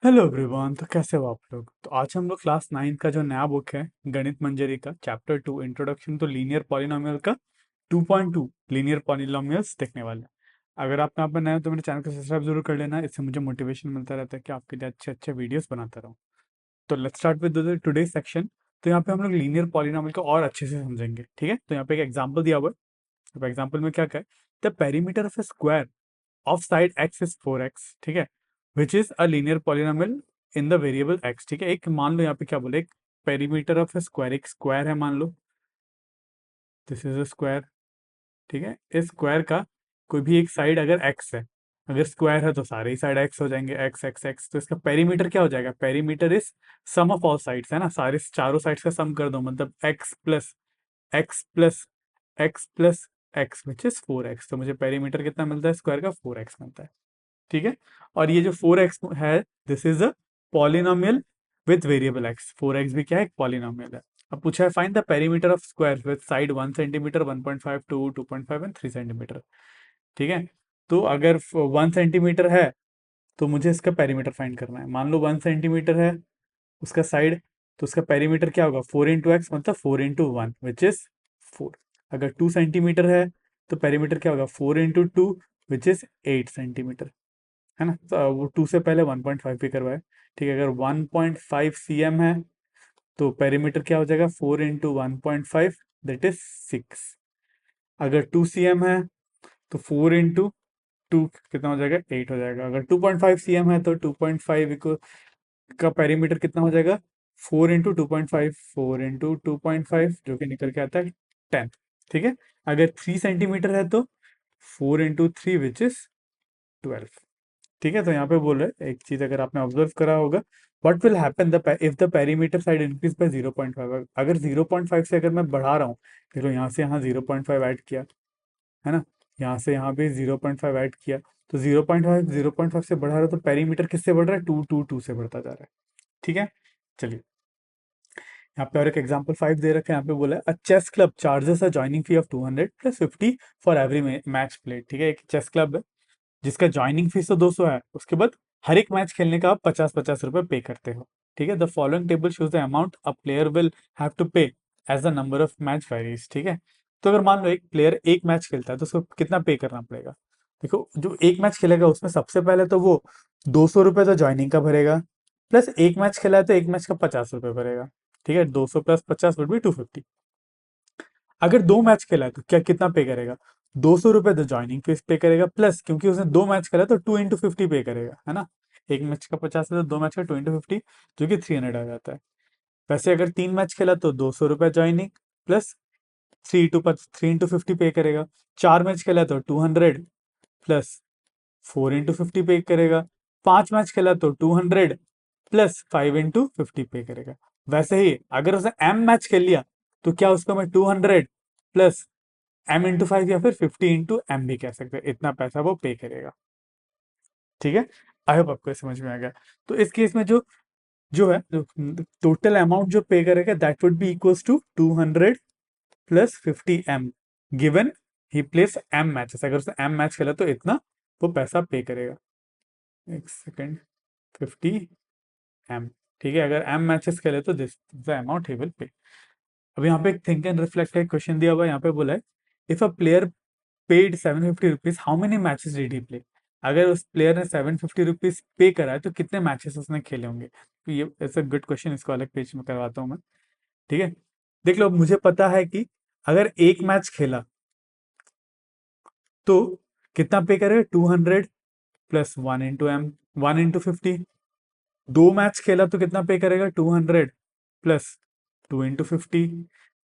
Hello everyone. तो कैसे हो आप लोग? तो आज हम लोग क्लास 9 का जो नया बुक है गणित मंजरी का chapter 2 introduction to linear polynomial का 2.2 लीनियर पॉलिनोमियल्स देखने वाले हैं। अगर आप यहाँ पर नए हो तो मेरे चैनल को सब्सक्राइब जरूर कर लेना। इससे मुझे मोटिवेशन मिलता रहता है कि आपके लिए अच्छे अच्छे वीडियोस बनाता रहूँ। तो let's start with today section. तो यहाँ पे हम लोग लीनियर पॉलिनोमियल को और अच्छे से समझेंगे। ठीक है, तो यहाँ पे एक एग्जाम्पल दिया हुआ है। तो एग्जाम्पल में क्या है, the perimeter of A square of side x is 4x। ठीक है, which is a linear polynomial in the variable x। ठीक है, एक मान लो यहाँ पे क्या बोले, एक पेरीमीटर ऑफ ए स्क्वायर, एक स्क्वायर है मान लो, दिस इज अ स्क्वायर। ठीक है, इस स्क्वायर का कोई भी एक साइड अगर x है, अगर स्क्वायर है तो सारे ही साइड x हो जाएंगे, x x x। तो इसका पेरीमीटर क्या हो जाएगा? Perimeter is sum of all sides, है ना, सारे चारों साइड्स का सम कर दो, मतलब x plus x plus x plus x which is 4x। तो मुझे पेरीमीटर कितना मिलता है स्क्वायर का? 4x मिलता है। ठीक है, और ये जो 4x है, this is a polynomial with variable x। 4x भी क्या है? एक पॉलिनोमियल है। अब पूछा है find the perimeter of square with side 1 centimetre, 1.5, 2, 2.5 and 3 centimetre. ठीक है, तो अगर 1 सेंटीमीटर है तो मुझे इसका पेरीमीटर फाइंड करना है। मान लो 1 सेंटीमीटर है उसका साइड, तो उसका पेरीमीटर क्या होगा? 4 इंटू एक्स, मतलब 4 इंटू 1 विच इज 4। अगर 2 सेंटीमीटर है तो पेरीमीटर क्या होगा? 4 इंटू 2 विच इज 8 सेंटीमीटर, है ना। तो वो 2 से पहले 1.5 भी करवाए। ठीक है, अगर 1.5 cm है तो पेरीमीटर क्या हो जाएगा? 4 इंटू 1.5, दैट इज 6। अगर 2 cm है तो 4 इंटू 2 कितना हो जाएगा? 8 हो जाएगा। अगर 2.5 cm है तो 2.5 का पेरीमीटर कितना हो जाएगा? 4 इंटू 2.5, 4 इंटू 2.5 जो कि निकल के आता है 10। ठीक है, अगर 3 सेंटीमीटर है तो 4 इंटू 3 विच इज 12। ठीक है, तो यहाँ पे बोल रहे हैं एक चीज, अगर आपने ऑब्जर्व करा होगा, what will happen the if the perimeter side increase by 0.5। अगर 0.5 से अगर मैं बढ़ा रहा हूँ, देखो यहाँ से यहाँ 0.5 ऐड किया, है ना, यहाँ से यहाँ पे 0.5 ऐड किया, तो 0.5 से बढ़ा रहा है तो पेरीमीटर किससे बढ़ रहा है? 2 से बढ़ता जा रहा है। ठीक है, चलिए यहाँ पे और एक एग्जांपल 5 दे रखा है। यहाँ पे बोला है a chess club charges a joining fee of 200 plus 50 for every match played. ठीक है, एक चेस क्लब है जिसका ज्वाइनिंग फीस तो 200 है, उसके बाद हर एक मैच खेलने का आप 50-50 रुपए पे करते हो। ठीक है, the following table shows the amount a player will have to pay as the number of match varies. ठीक है, तो अगर मान लो एक प्लेयर एक मैच खेलता है तो उसको कितना पे करना पड़ेगा? देखो, जो एक मैच खेलेगा उसमें सबसे पहले तो वो 200 रुपये तो ज्वाइनिंग का भरेगा, प्लस एक मैच खेला है तो एक मैच का 50 रुपये भरेगा। ठीक है, 200 प्लस 50 वुड बी 250। अगर दो मैच खेला है तो क्या कितना पे करेगा? 200 रुपये तो ज्वाइनिंग फीस पे करेगा, प्लस क्योंकि उसने दो मैच खेला तो 2 इंटू 50 पे करेगा, है ना। एक मैच का 50 है तो दो मैच का 2 इंटू 50, जो कि 300 आ जाता है। वैसे अगर तीन मैच खेला तो 200 रुपये ज्वाइनिंग, प्लस 3 इंटू 50 पे करेगा। चार मैच खेला तो 200 प्लस 4 इंटू 50 पे करेगा। पांच मैच खेला तो 200 प्लस 5 इंटू 50 पे करेगा। वैसे ही अगर उसने एम मैच खेल लिया तो क्या उसको मैं 200 प्लस m इंटू 5 या फिर 50 इंटू m भी कह सकते हैं, इतना पैसा वो पे करेगा। ठीक है, आई होप आपको ये समझ में आ गया। तो इस केस में जो जो है, जो टोटल अमाउंट जो पे करेगा that would be equals to 200 plus 50 m, given he place m matches. अगर उसने m मैच खेला तो इतना वो पैसा पे करेगा। एक सेकेंड, 50 m। ठीक है, अगर m मैचेस खेले तो this the amount he will pay. अब यहाँ पे एक थिंक एंड रिफ्लेक्ट का क्वेश्चन दिया हुआ है। यहाँ पे बोला है if a player paid 750 rupees, how many matches did he play? अगर उस प्लेयर ने 750 रुपीज पे करा है तो कितने मैचेस उसने खेले होंगे? तो ये इट्स अ गुड क्वेश्चन, इसको अलग पेज में करवाता हूँ मैं। ठीक है, देख लो, अब मुझे पता है कि अगर एक मैच खेला तो कितना पे करेगा? 200 प्लस 1 इंटू 1 इंटू 50। दो मैच खेला तो कितना पे करेगा? 200 प्लस 2 इंटू 50।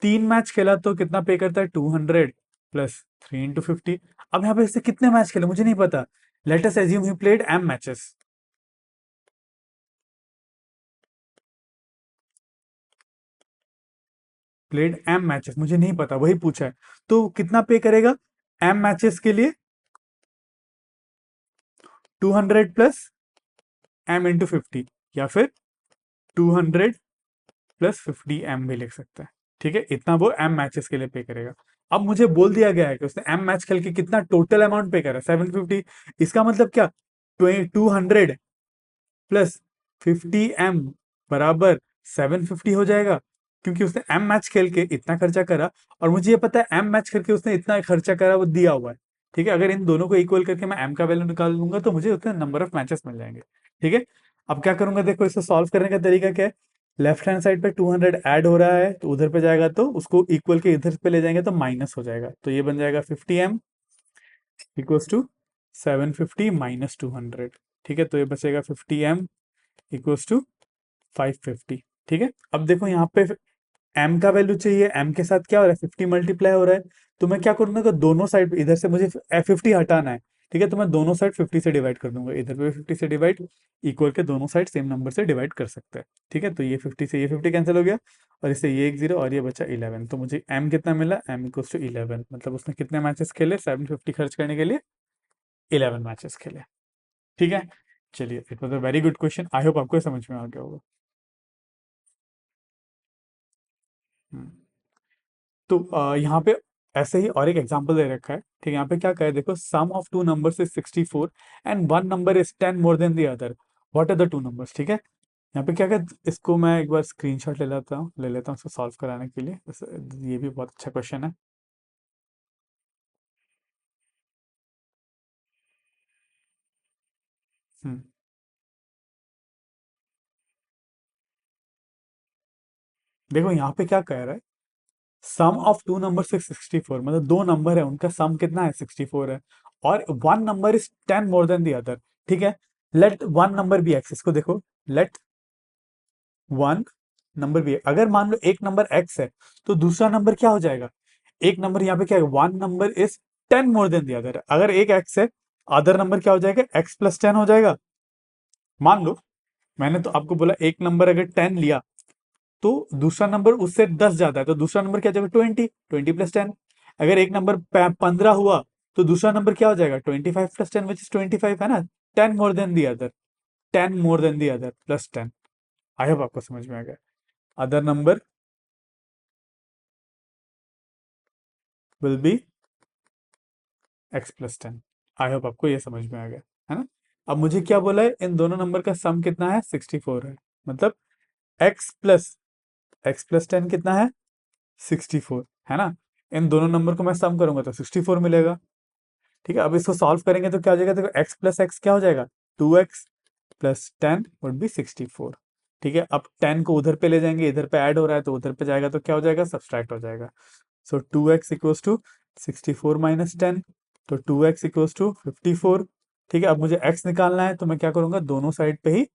तीन मैच खेला तो कितना पे करता है? 200 प्लस 3 इंटू 50। अब यहाँ पे इससे कितने मैच खेले मुझे नहीं पता। Let us assume he played m matches. Played m matches मुझे नहीं पता, वही पूछा है। तो कितना पे करेगा m मैचेस के लिए? 200 प्लस m इंटू 50, या फिर 200 प्लस 50 m भी लिख सकता है। ठीक है, इतना वो m मैचेस के लिए पे करेगा। अब मुझे बोल दिया गया है कि उसने m मैच खेल के कितना टोटल अमाउंट पे करा, 750। इसका मतलब क्या? 200 प्लस 50m बराबर 750 हो जाएगा, क्योंकि उसने m मैच खेल के इतना खर्चा करा, और मुझे ये पता है m मैच करके उसने इतना खर्चा करा वो दिया हुआ है। ठीक है, अगर इन दोनों को इक्वल करके मैं m का वैल्यू निकाल लूंगा तो मुझे उतने नंबर ऑफ मैचेस मिल जाएंगे। ठीक है, अब क्या करूंगा, देखो इसको सॉल्व करने का तरीका क्या है। लेफ्ट हैंड साइड पे 200 ऐड हो रहा है तो उधर पे जाएगा, तो उसको इक्वल के इधर पे ले जाएंगे तो माइनस हो जाएगा, तो ये बन जाएगा 50m इक्वल्स टू 750 माइनस 200। ठीक है, तो ये बचेगा 50m इक्वल्स टू 550। ठीक है, अब देखो यहाँ पे m का वैल्यू चाहिए, m के साथ क्या हो रहा है 50 मल्टीप्लाई हो रहा है, तो मैं क्या करूंगा कि दोनों साइड इधर से मुझे 50 हटाना है। ठीक है, तो मैं दोनों साइड 50 से डिवाइड कर दूंगा, इधर पे भी 50 से डिवाइड, इक्वल के दोनों साइड सेम नंबर से डिवाइड कर सकते हैं। ठीक है, तो ये 50 से ये 50 कैंसिल हो गया, और इससे ये एक जीरो और ये बचा 11, तो मुझे m कितना मिला, m इक्वल्स टू 11, मतलब उसने कितने मैचेस खेले 750 खर्च करने के लिए, 11 मैचेस खेले। ठीक है, चलिए it was a very good question, I hope आपको समझ में आ गया होगा। हम्म। तो यहाँ पे ऐसे ही और एक एग्जांपल दे रखा है। ठीक है, यहाँ पे क्या कहा है, देखो sum of two numbers is 64 and one number is 10 more than the other, what are the two numbers. ठीक है, यहाँ पे क्या कहते, इसको मैं एक बार स्क्रीनशॉट ले लेता हूँ इसको सॉल्व कराने के लिए, ये भी बहुत अच्छा क्वेश्चन है। हम्म, देखो यहाँ पे क्या कह रहा है, सम ऑफ टू नंबर से 64, मतलब दो नंबर है उनका सम कितना है 64 है, और one number is 10 more than the other. ठीक है, let one number be x, इसको देखो, लेट वन नंबर भी है, अगर मान लो एक नंबर एक्स है तो दूसरा नंबर क्या हो जाएगा, एक नंबर यहाँ पे क्या है, one number is 10 more then the other, अगर एक एक्स है अदर नंबर क्या हो जाएगा, एक्स प्लस 10 हो जाएगा। मान लो मैंने तो आपको बोला एक नंबर अगर 10 लिया तो दूसरा नंबर उससे 10 ज्यादा है, तो दूसरा नंबर क्या हो जाएगा 20, 20 प्लस 10। अगर एक नंबर 15 हुआ तो दूसरा नंबर क्या हो जाएगा 25 प्लस 10 विच इज 25, है ना, 10 more then the other, 10 more then the other plus 10। I hope आपको समझ में आ गया, other number will be x plus 10। I hope आपको ये समझ में आ गया, है ना। अब मुझे क्या बोला है, इन दोनों नंबर का सम कितना है 64 है, मतलब एक्स प्लस 10 कितना है 64, है ना। इन दोनों नंबर को मैं सम करूंगा तो 64 मिलेगा। ठीक है, अब इसको सॉल्व करेंगे तो क्या हो जाएगा, देखो एक्स प्लस एक्स क्या हो जाएगा, 2x प्लस 10 वुड बी 64। ठीक है, अब 10 को उधर पे ले जाएंगे, इधर पे ऐड हो रहा है तो उधर पे जाएगा तो क्या हो जाएगा, सब्सट्रैक्ट हो जाएगा। सो 2x इक्वल्स टू 64 माइनस 10, तो 2x इक्वल्स टू 54। ठीक है, अब मुझे x निकालना है तो मैं क्या करूंगा, दोनों साइड पे ही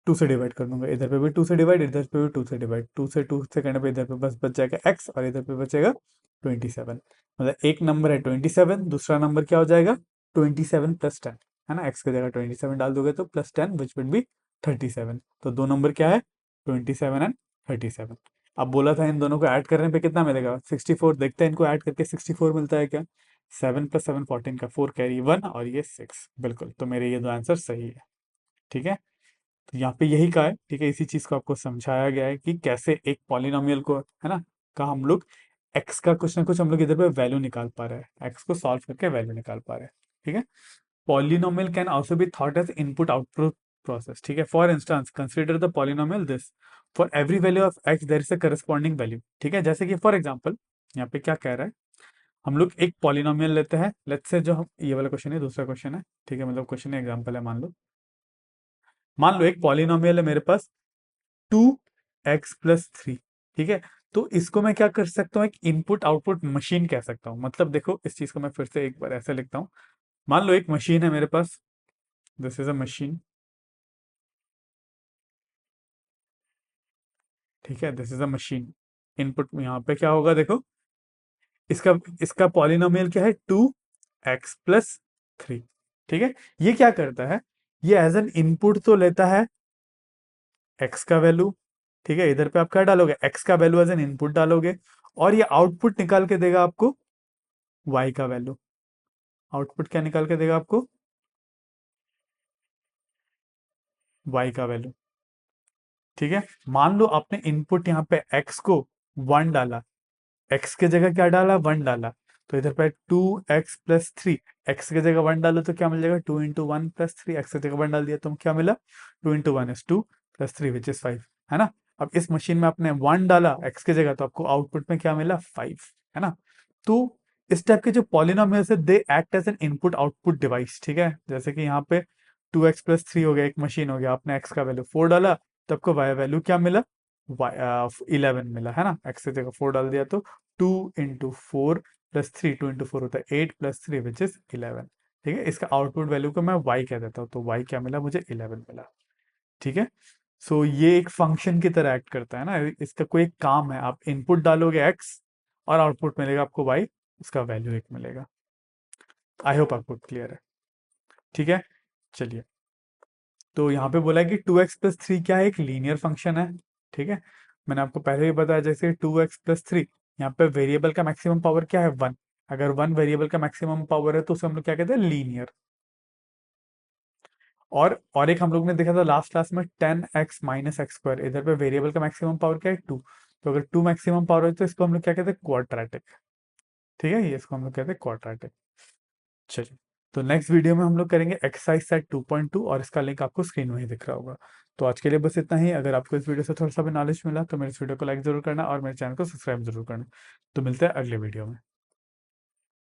2 से डिवाइड कर दूंगा, इधर पे भी 2 से डिवाइड, इधर पे भी 2 से डिवाइड, 2 से करने पे इधर पे बस बच जाएगा x, और इधर पे बचेगा 27। मतलब एक नंबर है 27, दूसरा नंबर क्या हो जाएगा 27 प्लस 10, है ना, x की जगह 27 डाल दोगे तो प्लस 10 विच विल बी 37। तो दो नंबर क्या है 27 एंड 37। अब बोला था इन दोनों को ऐड करने पे कितना मिलेगा 64, देखते हैं इनको ऐड करके 64 मिलता है क्या। 7 प्लस 7 14 का 4 कैरी 1 और ये 6, बिल्कुल, तो मेरे ये दो आंसर सही है। ठीक है, तो यहाँ पे यही कहा है, ठीक है, इसी चीज को आपको समझाया गया है कि कैसे एक पॉलिनोमियल को, है ना, का हम लोग एक्स का कुछ ना कुछ हम लोग इधर पे वैल्यू निकाल पा रहे हैं, एक्स को सॉल्व करके वैल्यू निकाल पा रहे हैं। ठीक है, polynomial can also be thought as input output process. ठीक है, for instance consider the polynomial this, for every value of x there is a corresponding value. ठीक है, जैसे कि फॉर एग्जांपल यहाँ पे क्या कह रहा है, हम लोग एक पॉलिनोमियल लेते हैं, लेट्स से जो हम ये वाला क्वेश्चन है, दूसरा क्वेश्चन है। ठीक है, मतलब क्वेश्चन एग्जांपल है, मान लो एक पॉलिनोमियल है मेरे पास 2x प्लस 3। ठीक है, तो इसको मैं क्या कर सकता हूँ, एक इनपुट आउटपुट मशीन कह सकता हूँ। मतलब देखो इस चीज को मैं फिर से एक बार ऐसे लिखता हूँ, मान लो एक मशीन है मेरे पास, दिस इज अ मशीन। ठीक है, this is a machine, input यहाँ पे क्या होगा देखो, इसका इसका पॉलिनोमियल क्या है 2x प्लस 3। ठीक है, ये क्या करता है, ये एज एन इनपुट तो लेता है x का वैल्यू। ठीक है, इधर पे आप क्या डालोगे, x का वैल्यू एज एन इनपुट डालोगे, और ये आउटपुट निकाल के देगा आपको y का वैल्यू। आउटपुट क्या निकाल के देगा आपको, y का वैल्यू। ठीक है, मान लो आपने इनपुट यहाँ पे x को 1 डाला, x की जगह क्या डाला 1 डाला, तो इधर पे 2x प्लस 3, x की जगह 1 डालो तो क्या मिल जाएगा 2 इंटू 1 प्लस 3, एक्स की जगह 1 डाल दिया तो क्या मिला 2 into 1 is 2, plus 3 which is 5, है ना। अब इस मशीन में आपने 1 डाला x की जगह, तो आपको आउटपुट में क्या मिला, 5, है ना। तो इस टाइप के जो पॉलिनोमियल्स है, they act as an input output device, ठीक है। जैसे कि यहाँ पे 2x+3 हो गया, एक मशीन हो गया, आपने x का वैल्यू 4 डाला, तो आपको y वैल्यू क्या मिला, 11 मिला, है ना। x की जगह 4 डाल दिया तो 2 × 4 + 3, 2 × 4 होता है 8 + 3 विच इज 11, ठीक है। इसका आउटपुट वैल्यू को मैं y कह देता हूँ, तो y क्या मिला मुझे, 11 मिला, ठीक है। सो ये एक फंक्शन की तरह एक्ट करता है ना, इसका कोई एक काम है, आप इनपुट डालोगे x और आउटपुट मिलेगा आपको y, उसका वैल्यू 1 मिलेगा। आई होप आपको क्लियर है, ठीक है। चलिए, तो यहाँ पे बोला है कि 2x+3 क्या है, एक लीनियर फंक्शन है, ठीक है। मैंने आपको पहले भी बताया, जैसे 2x+3, यहाँ पे वेरिएबल का मैक्सिमम पावर क्या है, 1। अगर 1 वेरिएबल का मैक्सिमम पावर है तो उसे हम लोग क्या कहते हैं, लीनियर। और एक हम लोग ने देखा था लास्ट क्लास में 10x - x², इधर पे वेरिएबल का मैक्सिमम पावर क्या है, 2। तो अगर 2 मैक्सिमम पावर है तो इसको हम लोग क्या कहते हैं, क्वाड्रेटिक, ठीक है। ये इसको हम लोग कहते हैं क्वाड्रेटिक। चलिए, तो नेक्स्ट वीडियो में हम लोग करेंगे एक्सरसाइज सेट 2.2, और इसका लिंक आपको स्क्रीन में ही दिख रहा होगा। तो आज के लिए बस इतना ही। अगर आपको इस वीडियो से थोड़ा सा भी नॉलेज मिला तो मेरे इस वीडियो को लाइक जरूर करना और मेरे चैनल को सब्सक्राइब जरूर करना। तो मिलते हैं अगले वीडियो में।